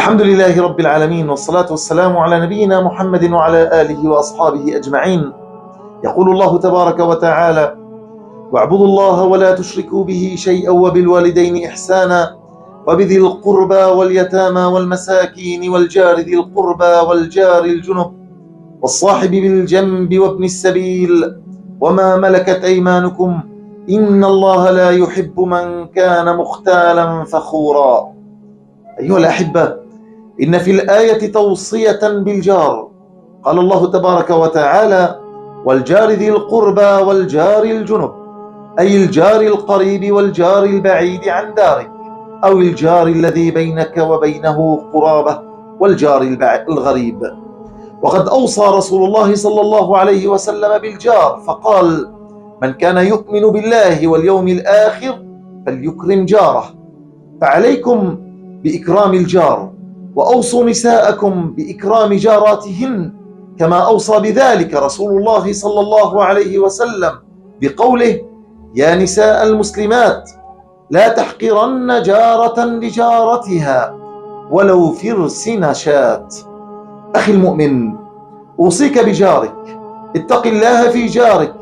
الحمد لله رب العالمين، والصلاة والسلام على نبينا محمد وعلى آله وأصحابه أجمعين. يقول الله تبارك وتعالى: واعبدوا الله ولا تشركوا به شيئا وبالوالدين إحسانا وبذي القربى واليتامى والمساكين والجار ذي القربى والجار الجنب والصاحب بالجنب وابن السبيل وما ملكت أيمانكم إن الله لا يحب من كان مختالا فخورا. أيها الأحبة، إن في الآية توصية بالجار. قال الله تبارك وتعالى: والجار ذي القربى والجار الجنب، أي الجار القريب والجار البعيد عن دارك، أو الجار الذي بينك وبينه قرابة والجار الغريب. وقد أوصى رسول الله صلى الله عليه وسلم بالجار فقال: من كان يؤمن بالله واليوم الآخر فليكرم جاره. فعليكم بإكرام الجار، وأوصوا نساءكم بإكرام جاراتهن، كما أوصى بذلك رسول الله صلى الله عليه وسلم بقوله: يا نساء المسلمات لا تحقرن جارة لجارتها ولو فرس نشاة. أخي المؤمن، أوصيك بجارك، اتق الله في جارك،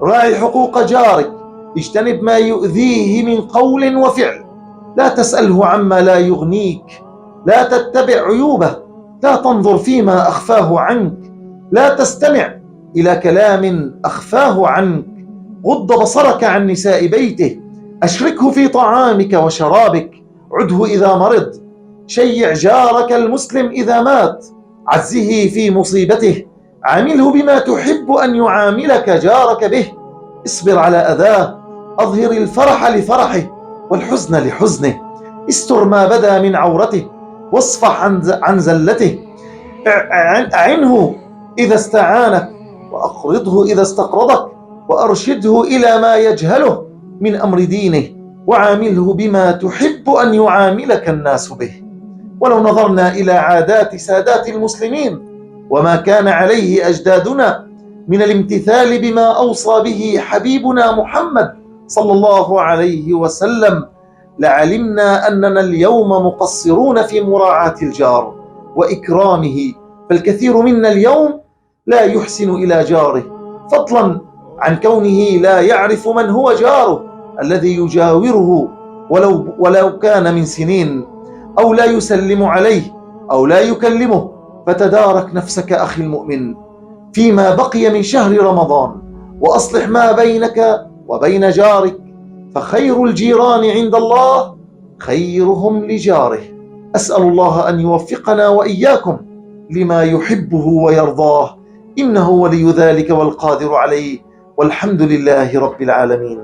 راعي حقوق جارك، اجتنب ما يؤذيه من قول وفعل، لا تسأله عما لا يغنيك، لا تتبع عيوبه، لا تنظر فيما أخفاه عنك، لا تستمع إلى كلام أخفاه عنك، غض بصرك عن نساء بيته، أشركه في طعامك وشرابك، عده إذا مرض، شيع جارك المسلم إذا مات، عزه في مصيبته، عامله بما تحب أن يعاملك جارك به، اصبر على أذاه، أظهر الفرح لفرحه والحزن لحزنه، استر ما بدا من عورته، واصفح عن زلته، أعنه إذا استعانك، وأقرضه إذا استقرضك، وأرشده إلى ما يجهله من أمر دينه، وعامله بما تحب أن يعاملك الناس به. ولو نظرنا إلى عادات سادات المسلمين وما كان عليه أجدادنا من الامتثال بما أوصى به حبيبنا محمد صلى الله عليه وسلم، لعلمنا أننا اليوم مقصرون في مراعاة الجار وإكرامه. فالكثير منا اليوم لا يحسن إلى جاره، فضلا عن كونه لا يعرف من هو جاره الذي يجاوره ولو كان من سنين، أو لا يسلم عليه أو لا يكلمه. فتدارك نفسك أخي المؤمن فيما بقي من شهر رمضان، وأصلح ما بينك وبين جارك، فخير الجيران عند الله خيرهم لجاره. أسأل الله أن يوفقنا وإياكم لما يحبه ويرضاه، إنه ولي ذلك والقادر عليه، والحمد لله رب العالمين.